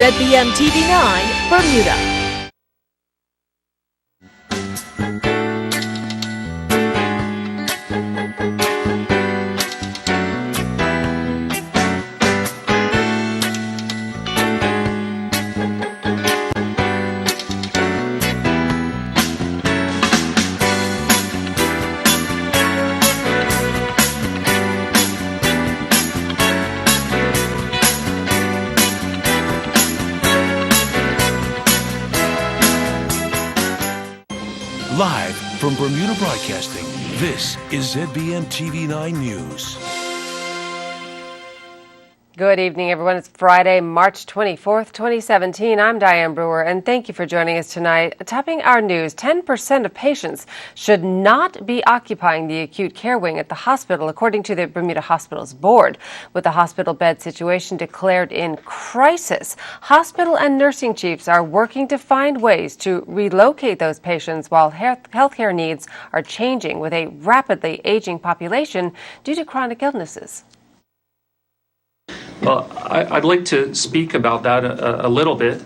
ZBM TV9, Bermuda. Live from Bermuda Broadcasting, this is ZBM TV9 News. Good evening, everyone. It's Friday, March 24th, 2017. I'm Diane Brewer, and thank you for joining us tonight. Topping our news, 10% of patients should not be occupying the acute care wing at the hospital, according to the Bermuda Hospitals Board. With the hospital bed situation declared in crisis, hospital and nursing chiefs are working to find ways to relocate those patients while healthcare needs are changing with a rapidly aging population due to chronic illnesses. Well, I'd like to speak about that a little bit.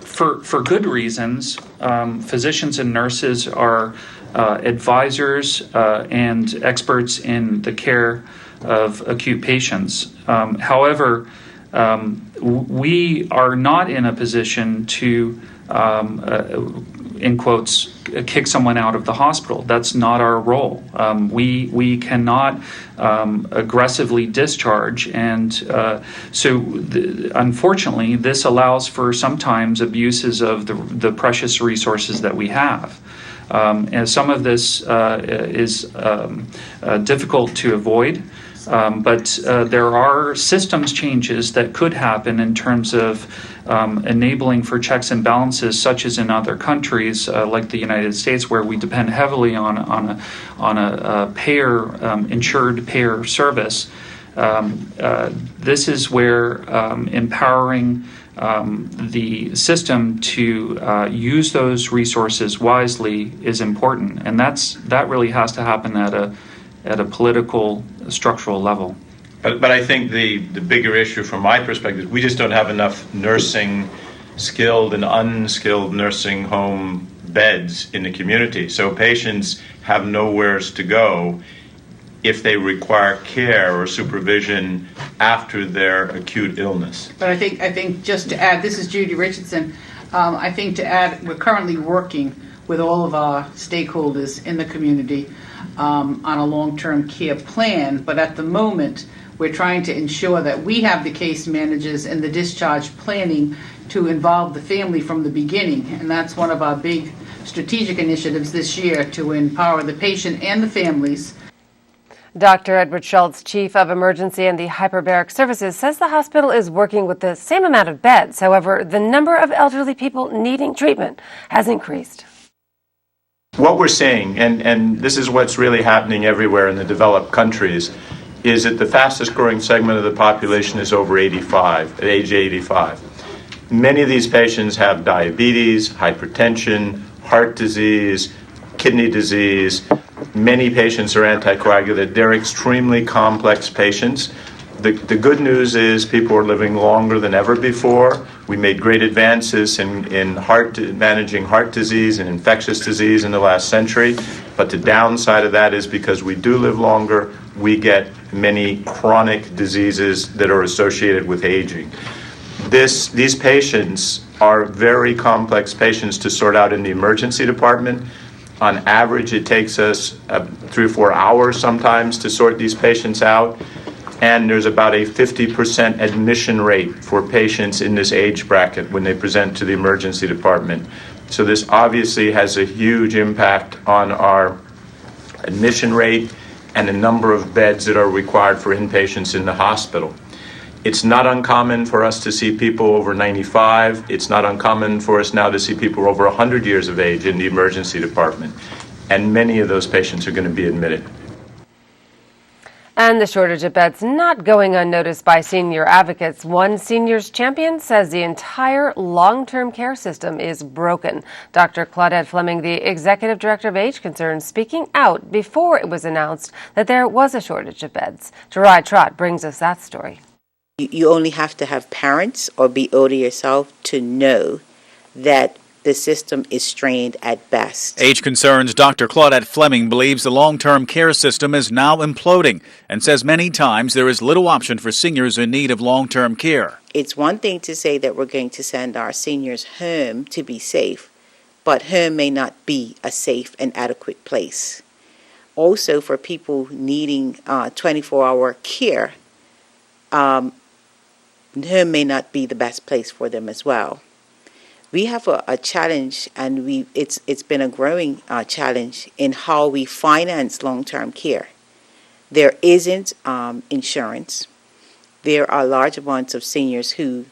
For good reasons, physicians and nurses are advisors and experts in the care of acute patients. However, we are not in a position to, in quotes, kick someone out of the hospital. That's not our role. We cannot aggressively discharge, and unfortunately, this allows for sometimes abuses of the precious resources that we have. And some of this is difficult to avoid. But there are systems changes that could happen in terms of enabling for checks and balances, such as in other countries like the United States, where we depend heavily on a payer insured payer service. This is where empowering the system to use those resources wisely is important, and that really has to happen at a political, structural level. But I think the bigger issue from my perspective, we just don't have enough skilled and unskilled nursing home beds in the community. So patients have nowhere to go if they require care or supervision after their acute illness. But I think just to add, this is Judy Richardson. I think to add, we're currently working with all of our stakeholders in the community on a long-term care plan, but at the moment we're trying to ensure that we have the case managers and the discharge planning to involve the family from the beginning, and that's one of our big strategic initiatives this year, to empower the patient and the families. Dr. Edward Schultz, Chief of Emergency and the Hyperbaric Services, says the hospital is working with the same amount of beds. However, the number of elderly people needing treatment has increased. What we're seeing, and this is what's really happening everywhere in the developed countries, is that the fastest growing segment of the population is over 85, at age 85. Many of these patients have diabetes, hypertension, heart disease, kidney disease. Many patients are anticoagulated. They're extremely complex patients. The good news is people are living longer than ever before. We made great advances in managing heart disease and infectious disease in the last century. But the downside of that is because we do live longer, we get many chronic diseases that are associated with aging. These patients are very complex patients to sort out in the emergency department. On average, it takes us 3 or 4 hours sometimes to sort these patients out. And there's about a 50% admission rate for patients in this age bracket when they present to the emergency department. So this obviously has a huge impact on our admission rate and the number of beds that are required for inpatients in the hospital. It's not uncommon for us to see people over 95. It's not uncommon for us now to see people over 100 years of age in the emergency department. And many of those patients are going to be admitted. And the shortage of beds not going unnoticed by senior advocates. One seniors champion says the entire long-term care system is broken. Dr. Claudette Fleming, the executive director of Age Concerns, speaking out before it was announced that there was a shortage of beds. Tarai Trott brings us that story. You only have to have parents or be older yourself to know that the system is strained at best. Age Concerns Dr. Claudette Fleming believes the long-term care system is now imploding and says many times there is little option for seniors in need of long-term care. It's one thing to say that we're going to send our seniors home to be safe, but home may not be a safe and adequate place. Also, for people needing 24-hour care, home may not be the best place for them as well. We have a challenge, and it's been a growing challenge in how we finance long-term care. There isn't insurance. There are large amounts of seniors who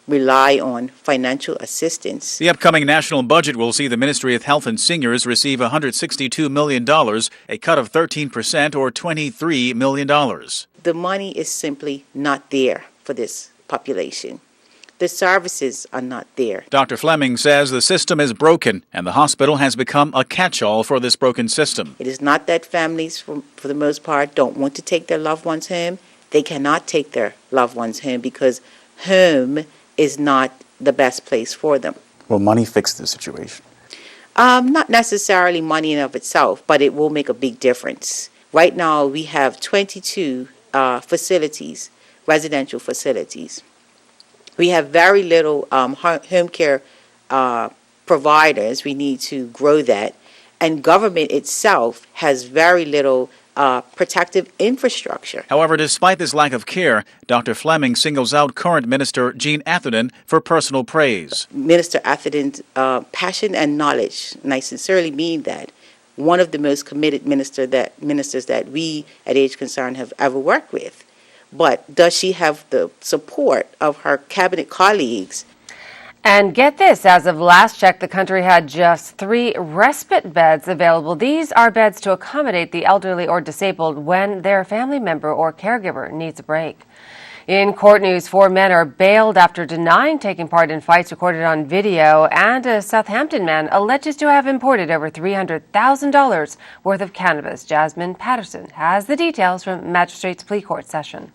rely on financial assistance. The upcoming national budget will see the Ministry of Health and Seniors receive $162 million, a cut of 13% or $23 million. The money is simply not there for this population. The services are not there. Dr. Fleming says the system is broken and the hospital has become a catch-all for this broken system. It is not that families, for the most part, don't want to take their loved ones home. They cannot take their loved ones home because home is not the best place for them. Will money fix the situation? Not necessarily money in of itself, but it will make a big difference. Right now, we have 22 facilities, residential facilities. We have very little home care providers. We need to grow that. And government itself has very little protective infrastructure. However, despite this lack of care, Dr. Fleming singles out current Minister Jean Atherton for personal praise. Minister Atherton's passion and knowledge, and I sincerely mean that, one of the most committed ministers that we at Age Concern have ever worked with. But does she have the support of her cabinet colleagues? And get this, as of last check, the country had just 3 respite beds available. These are beds to accommodate the elderly or disabled when their family member or caregiver needs a break. In court news, 4 men are bailed after denying taking part in fights recorded on video, and a Southampton man alleges to have imported over $300,000 worth of cannabis. Jasmine Patterson has the details from Magistrate's plea court session.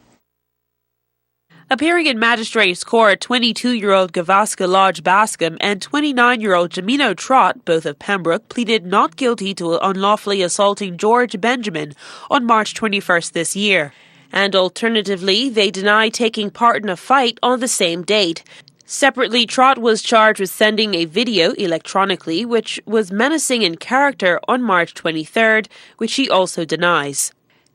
Appearing in Magistrates Court, 22-year-old Gavaska Lodge Bascom and 29-year-old Jamino Trott, both of Pembroke, pleaded not guilty to unlawfully assaulting George Benjamin on March 21st this year. And alternatively, they deny taking part in a fight on the same date. Separately, Trott was charged with sending a video electronically, which was menacing in character on March 23rd, which he also denies.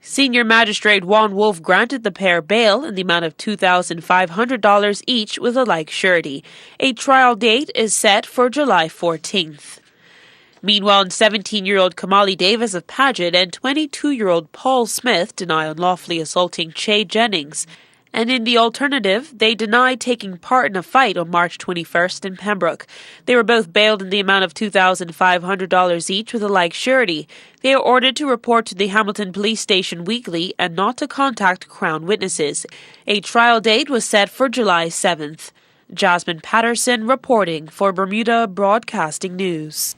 Senior Magistrate Juan Wolf granted the pair bail in the amount of $2,500 each with a like surety. A trial date is set for July 14th. Meanwhile, 17-year-old Kamali Davis of Paget and 22-year-old Paul Smith deny unlawfully assaulting Che Jennings. And in the alternative, they deny taking part in a fight on March 21st in Pembroke. They were both bailed in the amount of $2,500 each with a like surety. They are ordered to report to the Hamilton Police Station weekly and not to contact Crown witnesses. A trial date was set for July 7th. Jasmine Patterson reporting for Bermuda Broadcasting News.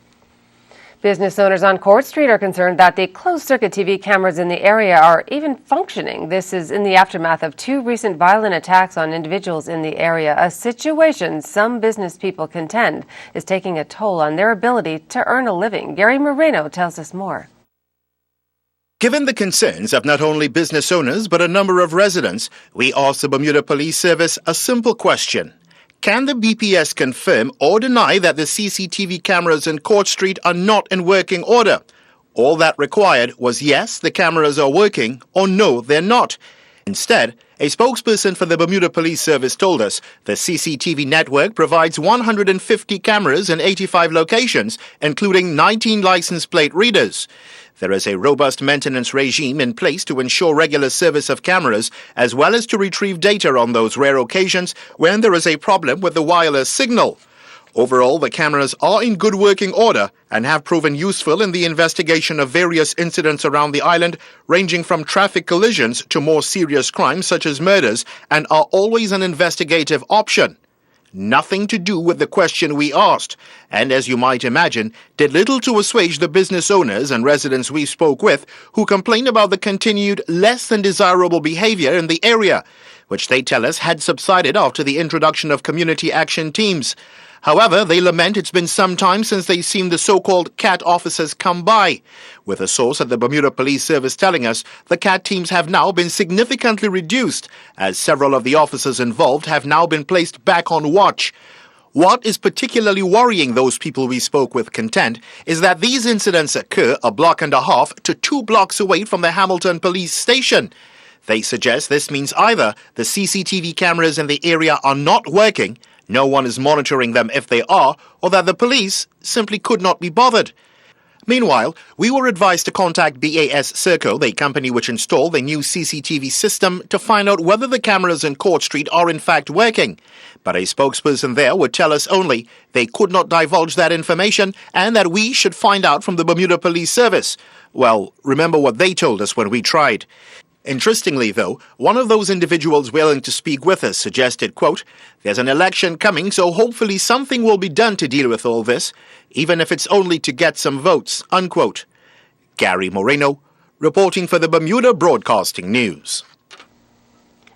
Business owners on Court Street are concerned that the closed-circuit TV cameras in the area are even functioning. This is in the aftermath of 2 recent violent attacks on individuals in the area, a situation some business people contend is taking a toll on their ability to earn a living. Gary Moreno tells us more. Given the concerns of not only business owners but a number of residents, we asked the Bermuda Police Service a simple question. Can the BPS confirm or deny that the CCTV cameras in Court Street are not in working order? All that required was yes, the cameras are working, or no, they're not. Instead, a spokesperson for the Bermuda Police Service told us the CCTV network provides 150 cameras in 85 locations, including 19 license plate readers. There is a robust maintenance regime in place to ensure regular service of cameras, as well as to retrieve data on those rare occasions when there is a problem with the wireless signal. Overall, the cameras are in good working order and have proven useful in the investigation of various incidents around the island, ranging from traffic collisions to more serious crimes such as murders, and are always an investigative option. Nothing to do with the question we asked, and as you might imagine, did little to assuage the business owners and residents we spoke with who complained about the continued less than desirable behavior in the area. which they tell us had subsided after the introduction of community action teams. However, they lament it's been some time since they've seen the so-called CAT officers come by. With a source at the Bermuda Police Service telling us the CAT teams have now been significantly reduced, as several of the officers involved have now been placed back on watch. What is particularly worrying those people we spoke with contend is that these incidents occur a block and a half to 2 blocks away from the Hamilton police station. They suggest this means either the CCTV cameras in the area are not working, no one is monitoring them if they are, or that the police simply could not be bothered. Meanwhile, we were advised to contact BAS Serco, the company which installed the new CCTV system, to find out whether the cameras in Court Street are in fact working. But a spokesperson there would tell us only they could not divulge that information and that we should find out from the Bermuda Police Service. Well, remember what they told us when we tried. Interestingly, though, one of those individuals willing to speak with us suggested, quote, "There's an election coming, so hopefully something will be done to deal with all this, even if it's only to get some votes," unquote. Gary Moreno, reporting for the Bermuda Broadcasting News.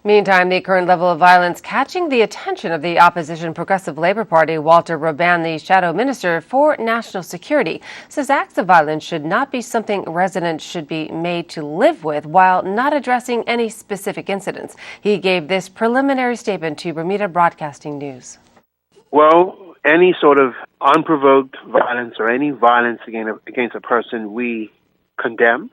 Meantime, the current level of violence catching the attention of the opposition Progressive Labour Party, Walter Roban, the Shadow Minister for National Security, says acts of violence should not be something residents should be made to live with while not addressing any specific incidents. He gave this preliminary statement to Bermuda Broadcasting News. Well, any sort of unprovoked violence or any violence against a person we condemn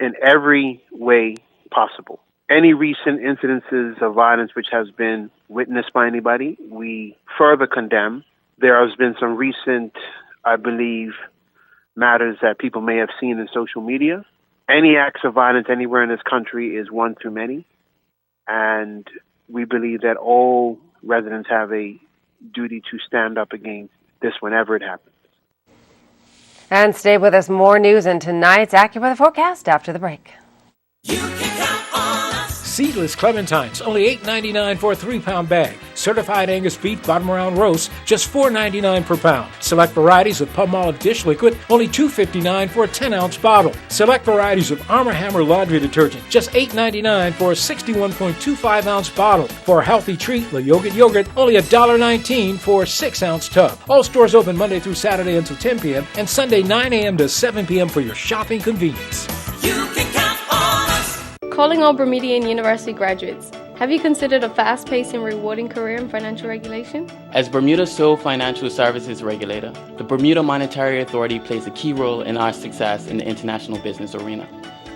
in every way possible. Any recent incidences of violence which has been witnessed by anybody, we further condemn. There has been some recent, I believe, matters that people may have seen in social media. Any acts of violence anywhere in this country is one too many, and we believe that all residents have a duty to stand up against this whenever it happens. And stay with us, more news in tonight's AccuWeather forecast after the break. Seedless clementines, only $8.99 for a 3-pound bag. Certified Angus beef bottom round roast, just $4.99 per pound. Select varieties of Palmolive dish liquid, only $2.59 for a 10-ounce bottle. Select varieties of Arm & Hammer laundry detergent, just $8.99 for a 61.25-ounce bottle. For a healthy treat, La Yogurt, only $1.19 for a 6-ounce tub. All stores open Monday through Saturday until 10 p.m. and Sunday 9 a.m. to 7 p.m. for your shopping convenience. You can count on us. Calling all Bermudian University graduates. Have you considered a fast-paced and rewarding career in financial regulation? As Bermuda's sole financial services regulator, the Bermuda Monetary Authority plays a key role in our success in the international business arena.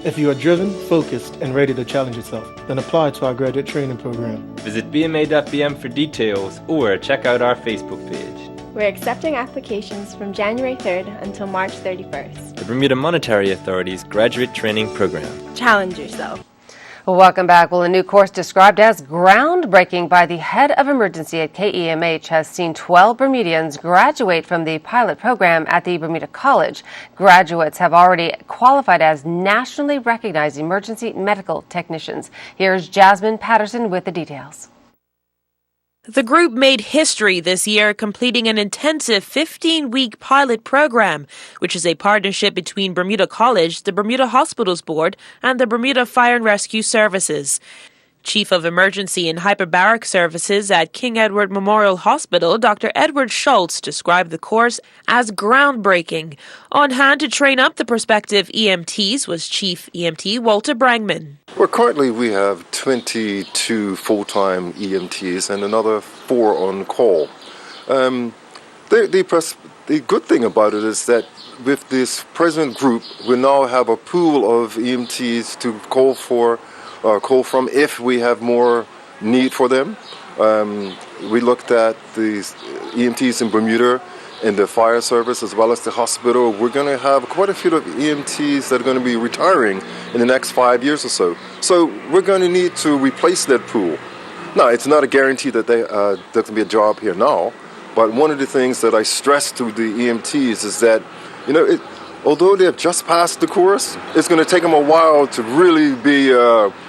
If you are driven, focused, and ready to challenge yourself, then apply to our graduate training program. Visit bma.bm for details or check out our Facebook page. We're accepting applications from January 3rd until March 31st. The Bermuda Monetary Authority's graduate training program. Challenge yourself. Welcome back. Well, a new course described as groundbreaking by the head of emergency at KEMH has seen 12 Bermudians graduate from the pilot program at the Bermuda College. Graduates have already qualified as nationally recognized emergency medical technicians. Here's Jasmine Patterson with the details. The group made history this year, completing an intensive 15-week pilot program, which is a partnership between Bermuda College, the Bermuda Hospitals Board, and the Bermuda Fire and Rescue Services. Chief of Emergency and Hyperbaric Services at King Edward Memorial Hospital, Dr. Edward Schultz, described the course as groundbreaking. On hand to train up the prospective EMTs was Chief EMT Walter Brangman. Well, currently we have 22 full-time EMTs and another 4 on call. The good thing about it is that with this present group, we now have a pool of EMTs to call from if we have more need for them. We looked at the EMTs in Bermuda and the fire service as well as the hospital. We're going to have quite a few of EMTs that are going to be retiring in the next 5 years or so. So we're going to need to replace that pool. Now, it's not a guarantee that there's going to be a job here now, but one of the things that I stress to the EMTs is that, although they have just passed the course, it's going to take them a while to really be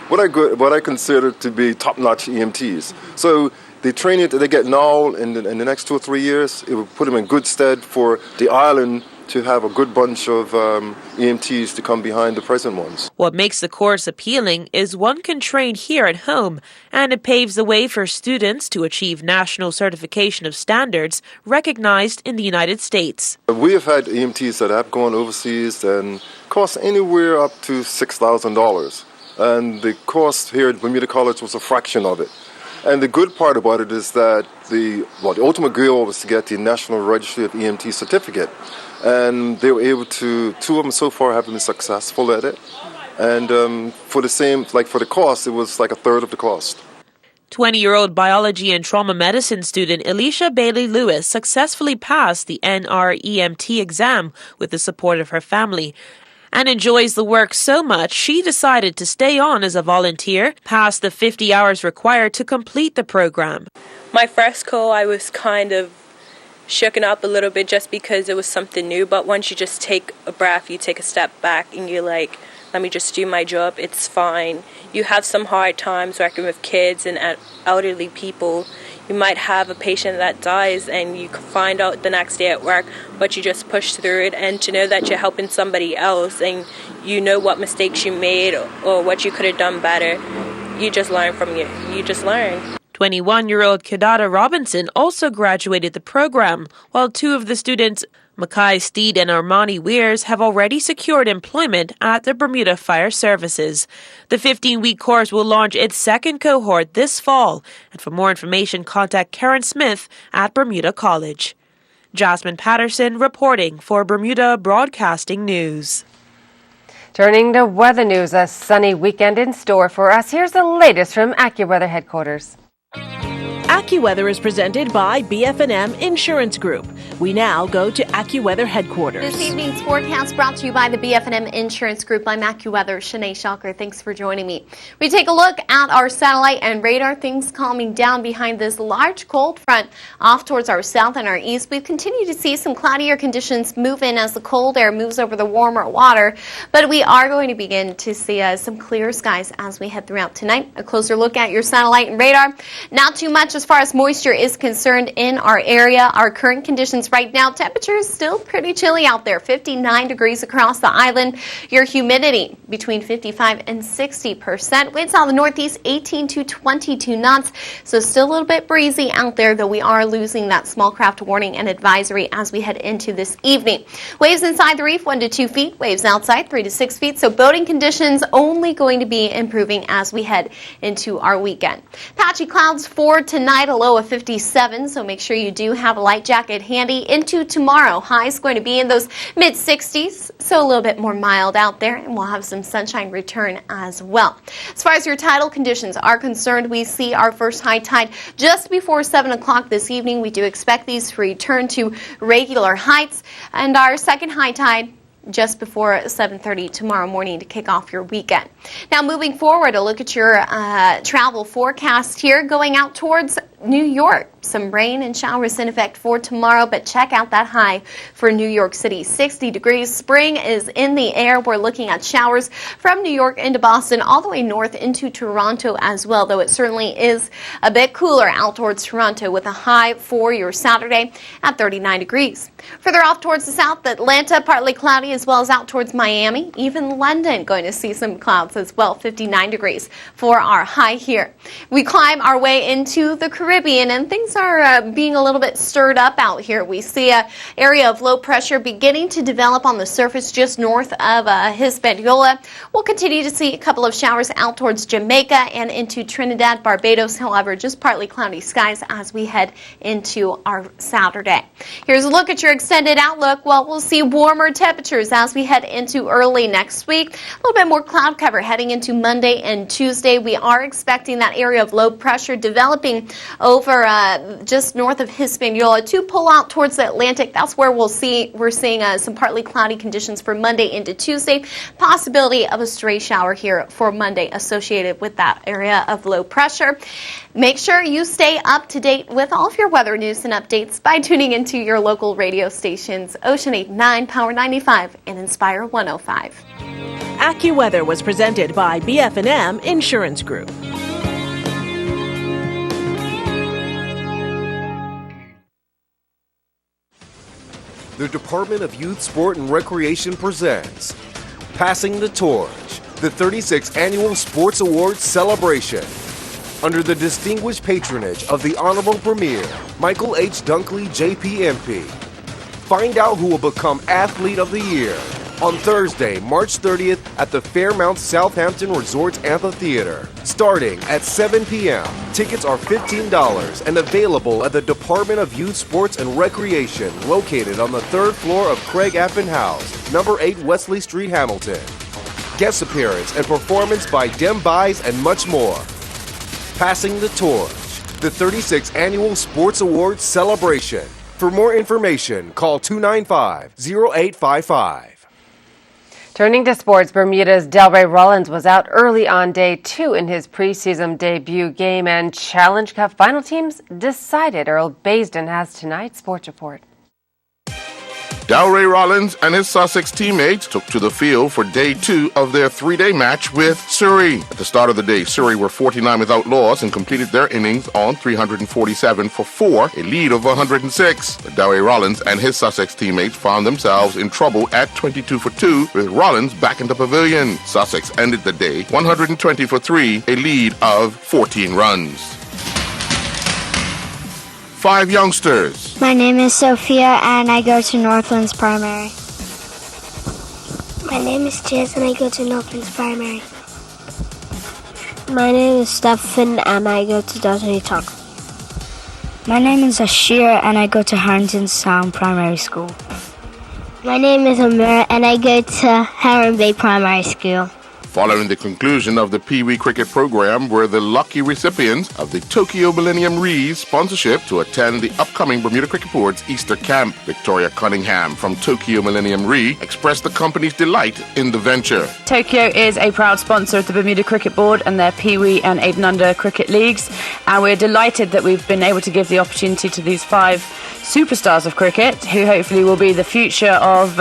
what I consider to be top-notch EMTs. So the training that they get now in the next 2 or 3 years, it will put them in good stead for the island to have a good bunch of EMTs to come behind the present ones. What makes the course appealing is one can train here at home, and it paves the way for students to achieve national certification of standards recognized in the United States. We have had EMTs that have gone overseas and cost anywhere up to $6,000. And the cost here at Bermuda College was a fraction of it. And the good part about it is that the ultimate goal was to get the National Registry of EMT certificate. And they were able to, 2 of them so far have been successful at it. And for the cost, it was like a third of the cost. 20-year-old biology and trauma medicine student Alicia Bailey Lewis successfully passed the NREMT exam with the support of her family, and enjoys the work so much she decided to stay on as a volunteer past the 50 hours required to complete the program. My first call, I was kind of shooken up a little bit just because it was something new, but once you just take a breath, you take a step back and you're like, let me just do my job, it's fine. You have some hard times working with kids and elderly people. You might have a patient that dies and you find out the next day at work, but you just push through it, and to know that you're helping somebody else and you know what mistakes you made or what you could have done better, you just learn from you just learn. 21-year-old Kadada Robinson also graduated the program, while 2 of the students, Mackay Steed and Armani Weirs, have already secured employment at the Bermuda Fire Services. The 15-week course will launch its second cohort this fall, and for more information, contact Karen Smith at Bermuda College. Jasmine Patterson reporting for Bermuda Broadcasting News. Turning to weather news, a sunny weekend in store for us. Here's the latest from AccuWeather headquarters. AccuWeather is presented by BF&M Insurance Group. We now go to AccuWeather headquarters. This evening's forecast brought to you by the BF&M Insurance Group. I'm AccuWeather Shanae Shocker. Thanks for joining me. We take a look at our satellite and radar. Things calming down behind this large cold front off towards our south and our east. We continue to see some cloudier conditions move in as the cold air moves over the warmer water, but we are going to begin to see some clear skies as we head throughout tonight. A closer look at your satellite and radar. Not too much as far as moisture is concerned in our area. Our current conditions right now, temperature is still pretty chilly out there, 59 degrees across the island. Your humidity between 55 and 60%. Winds out of the northeast 18 to 22 knots, so still a little bit breezy out there, though we are losing that small craft warning and advisory as we head into this evening. Waves inside the reef 1 to 2 feet, waves outside 3 to 6 feet, so boating conditions only going to be improving as we head into our weekend. Patchy clouds for tonight, a low of 57, so make sure you do have a light jacket handy. Into tomorrow, highs going to be in those mid-60s, so a little bit more mild out there, and we'll have some sunshine return as well. As far as your tidal conditions are concerned, we see our first high tide just before 7 o'clock this evening. We do expect these to return to regular heights, and our second high tide just before 7:30 tomorrow morning to kick off your weekend. Now moving forward, a look at your travel forecast here going out towards New York. Some rain and showers in effect for tomorrow, but check out that high for New York City, 60 degrees. Spring is in the air. We're looking at showers from New York into Boston, all the way north into Toronto as well, though it certainly is a bit cooler out towards Toronto with a high for your Saturday at 39 degrees. Further off towards the south, Atlanta, partly cloudy, as well as out towards Miami. Even London going to see some clouds as well, 59 degrees for our high here. We climb our way into the Caribbean, and things are being a little bit stirred up out here. We see an area of low pressure beginning to develop on the surface just north of Hispaniola. We'll continue to see a couple of showers out towards Jamaica and into Trinidad, Barbados. However, just partly cloudy skies as we head into our Saturday. Here's a look at your extended outlook. Well, we'll see warmer temperatures as we head into early next week. A little bit more cloud cover heading into Monday and Tuesday. We are expecting that area of low pressure developing over just north of Hispaniola to pull out towards the Atlantic. That's where we're seeing some partly cloudy conditions for Monday into Tuesday. Possibility of a stray shower here for Monday associated with that area of low pressure. Make sure you stay up to date with all of your weather news and updates by tuning into your local radio stations, Ocean 89, Power 95, and Inspire 105. AccuWeather was presented by BF&M Insurance Group. the Department of Youth, Sport, and Recreation presents Passing the Torch, the 36th Annual Sports Awards Celebration. Under the distinguished patronage of the Honorable Premier, Michael H. Dunkley, JP-MP. Find out who will become Athlete of the Year on Thursday, March 30th at the Fairmount Southampton Resorts Amphitheater, starting at 7 p.m. Tickets are $15 and available at the Department of Youth, Sports, and Recreation, located on the 3rd floor of Craig Appen House, number 8 Wesley Street, Hamilton. Guest appearance and performance by Dem Buys and much more. Passing the Torch, the 36th Annual Sports Awards Celebration. For more information, call 295-0855. Turning to sports, Bermuda's Delray Rollins was out early on day 2 in his preseason debut game, and Challenge Cup final teams decided. Earl Baisden has tonight's sports report. Delray Rollins and his Sussex teammates took to the field for day 2 of their 3-day match with Surrey. At the start of the day, Surrey were 49 without loss and completed their innings on 347 for 4, a lead of 106. But Delray Rollins and his Sussex teammates found themselves in trouble at 22 for 2, with Rollins back in the pavilion. Sussex ended the day 120 for 3, a lead of 14 runs. 5 youngsters. My name is Sophia and I go to Northlands Primary. My name is Jess and I go to Northlands Primary. My name is Stefan and I go to Dudley Talk. My name is Ashir and I go to Harrington Sound Primary School. My name is Amir and I go to Heron Bay Primary School. Following the conclusion of the Pee Wee cricket program were the lucky recipients of the Tokyo Millennium Rees sponsorship to attend the upcoming Bermuda Cricket Board's Easter Camp. Victoria Cunningham from Tokyo Millennium Ree expressed the company's delight in the venture. Tokyo is a proud sponsor of the Bermuda Cricket Board and their Pee Wee and 8 and Under cricket leagues, and we're delighted that we've been able to give the opportunity to these 5 superstars of cricket who hopefully will be the future of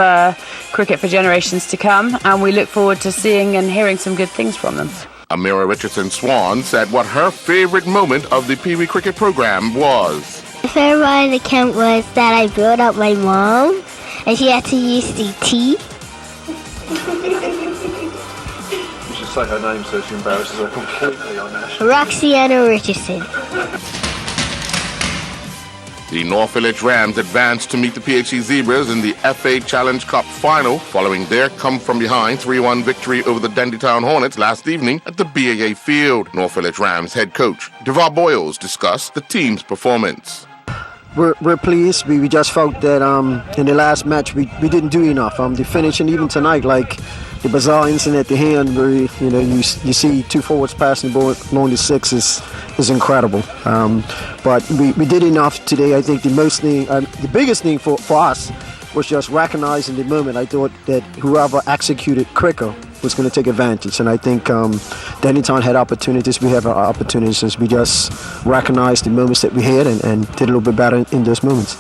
cricket for generations to come, and we look forward to seeing and hearing some good things from them. Amira Richardson Swan said what her favorite moment of the Pee Wee cricket program was. My favorite part of the camp was that I built up my mom and she had to use the tea. You should say her name so she embarrasses her completely on that. Roxanna Richardson. The North Village Rams advanced to meet the PHC Zebras in the FA Challenge Cup final following their come-from-behind 3-1 victory over the Dandytown Hornets last evening at the BAA Field. North Village Rams head coach DeVar Boyles discussed the team's performance. We're pleased. We just felt that in the last match we didn't do enough. The finish, and even tonight, like the bizarre incident at the end where you see 2 forwards passing the ball along the 6 is incredible. But we did enough today. I think the biggest thing for us was just recognizing the moment. I thought that whoever executed quicker was going to take advantage, and I think Dandytown had opportunities. We have our opportunities. We just recognized the moments that we had and did a little bit better in those moments.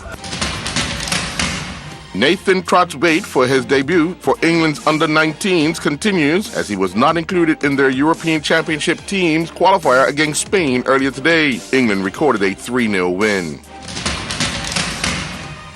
Nathan Trott's wait for his debut for England's under-19s continues as he was not included in their European Championship team's qualifier against Spain earlier today. England recorded a 3-0 win.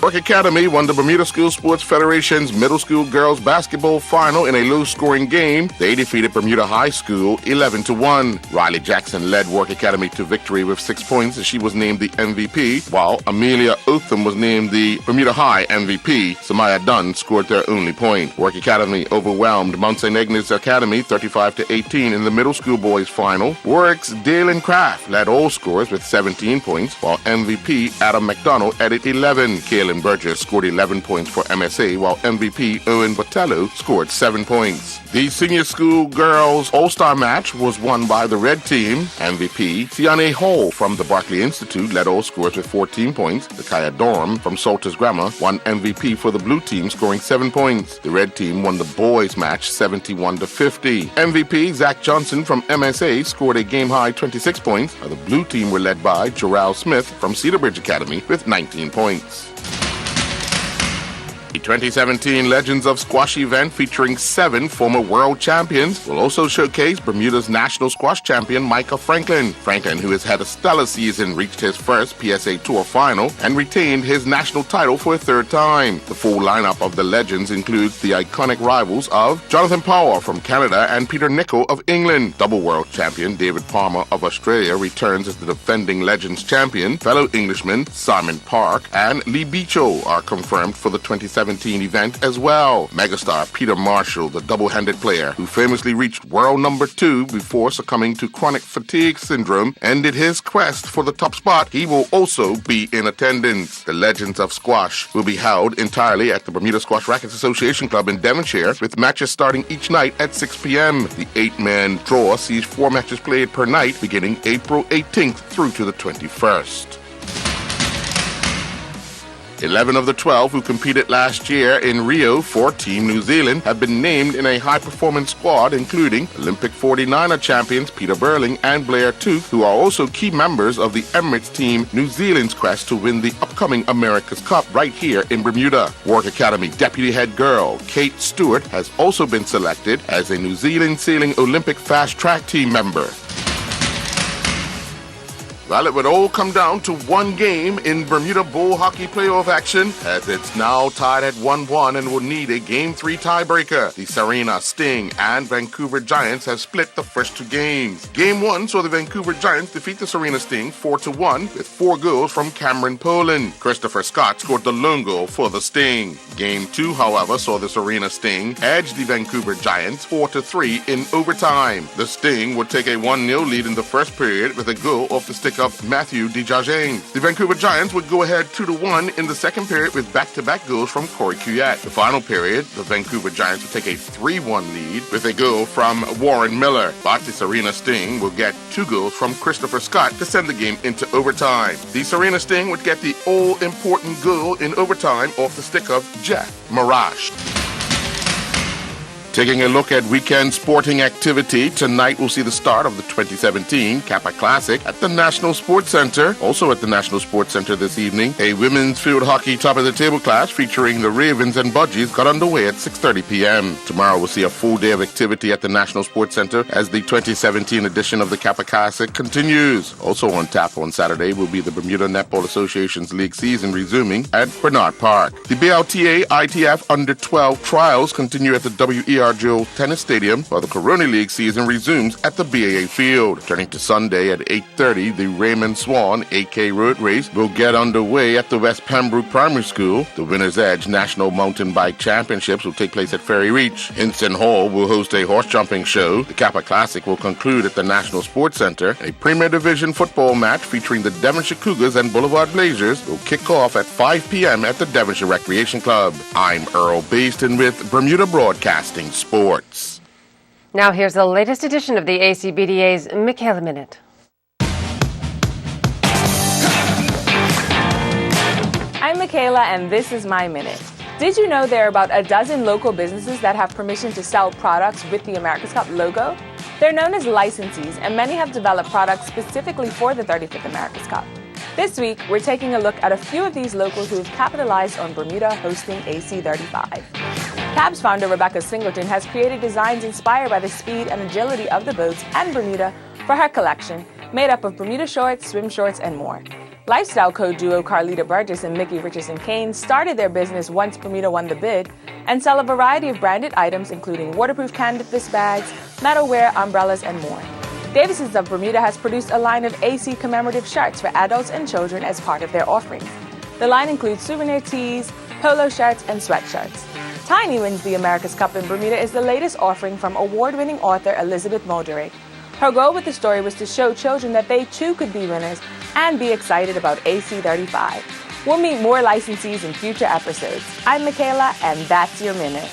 Work Academy won the Bermuda School Sports Federation's middle school girls basketball final in a low-scoring game. They defeated Bermuda High School 11-1. Riley Jackson led Work Academy to victory with 6 points as she was named the MVP, while Amelia Otham was named the Bermuda High MVP. Samaya Dunn scored their only point. Work Academy overwhelmed Mount St. Agnes Academy 35-18 in the middle school boys final. Warwick's Dalen Craft led all scorers with 17 points, while MVP Adam McDonald added 11. Kaylin Burgess scored 11 points for MSA, while MVP Owen Botello scored 7 points. The senior school girls all-star match was won by the red team. MVP Siane Hall from the Barclay Institute led all scorers with 14 points. The Kaya Dorm from Salters Grammar won MVP for the blue team, scoring 7 points. The red team won the boys match 71-50. MVP Zach Johnson from MSA scored a game-high 26 points. The blue team were led by Jarrell Smith from Cedar Bridge Academy with 19 points. The 2017 Legends of Squash event, featuring 7 former world champions, will also showcase Bermuda's national squash champion Micah Franklin. Franklin, who has had a stellar season, reached his first PSA Tour final and retained his national title for a third time. The full lineup of the Legends includes the iconic rivals of Jonathan Power from Canada and Peter Nicol of England. Double world champion David Palmer of Australia returns as the defending Legends champion. Fellow Englishmen Simon Park and Lee Beacho are confirmed for the 2017 event as well. Megastar Peter Marshall, the double-handed player who famously reached world number 2 before succumbing to chronic fatigue syndrome, ended his quest for the top spot. He will also be in attendance. The Legends of Squash will be held entirely at the Bermuda Squash Rackets Association Club in Devonshire, with matches starting each night at 6 p.m. The 8-man draw sees 4 matches played per night beginning April 18th through to the 21st. 11 of the 12 who competed last year in Rio for Team New Zealand have been named in a high-performance squad, including Olympic 49er champions Peter Burling and Blair Tooth, who are also key members of the Emirates team, New Zealand's quest to win the upcoming America's Cup right here in Bermuda. Work Academy deputy head girl Kate Stewart has also been selected as a New Zealand Sailing Olympic fast track team member. Well, it would all come down to one game in Bermuda Bull Hockey playoff action, as it's now tied at 1-1 and will need a Game 3 tiebreaker. The Sarina, Sting, and Vancouver Giants have split the first 2 games. Game 1 saw the Vancouver Giants defeat the Sarina Sting 4-1 with 4 goals from Cameron Poland. Christopher Scott scored the lone goal for the Sting. Game 2, however, saw the Sarina Sting edge the Vancouver Giants 4-3 in overtime. The Sting would take a 1-0 lead in the first period with a goal off the stick of Matthew DeJargin. The Vancouver Giants would go ahead 2-1 in the second period with back-to-back goals from Corey Cuyat. The final period, the Vancouver Giants would take a 3-1 lead with a goal from Warren Miller. But the Sarina Sting will get 2 goals from Christopher Scott to send the game into overtime. The Sarina Sting would get the all-important goal in overtime off the stick of Jeff Marash. Taking a look at weekend sporting activity, tonight we'll see the start of the 2017 Kappa Classic at the National Sports Center. Also at the National Sports Center this evening, a women's field hockey top-of-the-table clash featuring the Ravens and Budgies got underway at 6:30 p.m. Tomorrow we'll see a full day of activity at the National Sports Center as the 2017 edition of the Kappa Classic continues. Also on tap on Saturday will be the Bermuda Netball Association's league season resuming at Bernard Park. The BLTA ITF Under-12 trials continue at the WER Joe Tennis Stadium, while the Corona League season resumes at the BAA Field. Turning to Sunday at 8:30, the Raymond Swan 8K Road Race will get underway at the West Pembroke Primary School. The Winner's Edge National Mountain Bike Championships will take place at Ferry Reach. Hinson Hall will host a horse jumping show. The Kappa Classic will conclude at the National Sports Center. A Premier Division football match featuring the Devonshire Cougars and Boulevard Blazers will kick off at 5 p.m. at the Devonshire Recreation Club. I'm Earl Baston with Bermuda Broadcasting Sports. Now here's the latest edition of the ACBDA's Michaela Minute. I'm Michaela and this is my Minute. Did you know there are about a dozen local businesses that have permission to sell products with the America's Cup logo? They're known as licensees, and many have developed products specifically for the 35th America's Cup. This week, we're taking a look at a few of these locals who've capitalized on Bermuda hosting AC35. Cab's founder Rebecca Singleton has created designs inspired by the speed and agility of the boats and Bermuda for her collection, made up of Bermuda shorts, swim shorts, and more. Lifestyle code duo Carlita Burgess and Mickey Richardson Kane started their business once Bermuda won the bid and sell a variety of branded items including waterproof canvas bags, metalware, umbrellas, and more. Davis's of Bermuda has produced a line of AC commemorative shirts for adults and children as part of their offerings. The line includes souvenir tees, polo shirts, and sweatshirts. Tiny Wins the America's Cup in Bermuda is the latest offering from award-winning author Elizabeth Mulderick. Her goal with the story was to show children that they too could be winners and be excited about AC35. We'll meet more licensees in future episodes. I'm Michaela, and that's your Minute.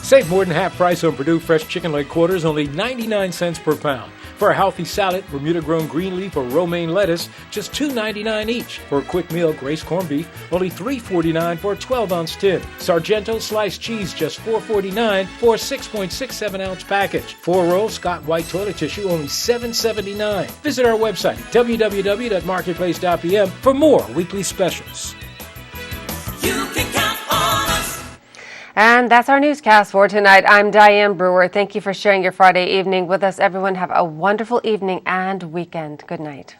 Save more than half price on Purdue fresh chicken leg quarters, only 99 cents per pound. For a healthy salad, Bermuda-grown green leaf or romaine lettuce, just $2.99 each. For a quick meal, Grace corned beef, only $3.49 for a 12-ounce tin. Sargento sliced cheese, just $4.49 for a 6.67-ounce package. 4 rolls Scott White toilet tissue, only $7.79. Visit our website, www.marketplace.pm, for more weekly specials. You can count on us. And that's our newscast for tonight. I'm Diane Brewer. Thank you for sharing your Friday evening with us. Everyone have a wonderful evening and weekend. Good night.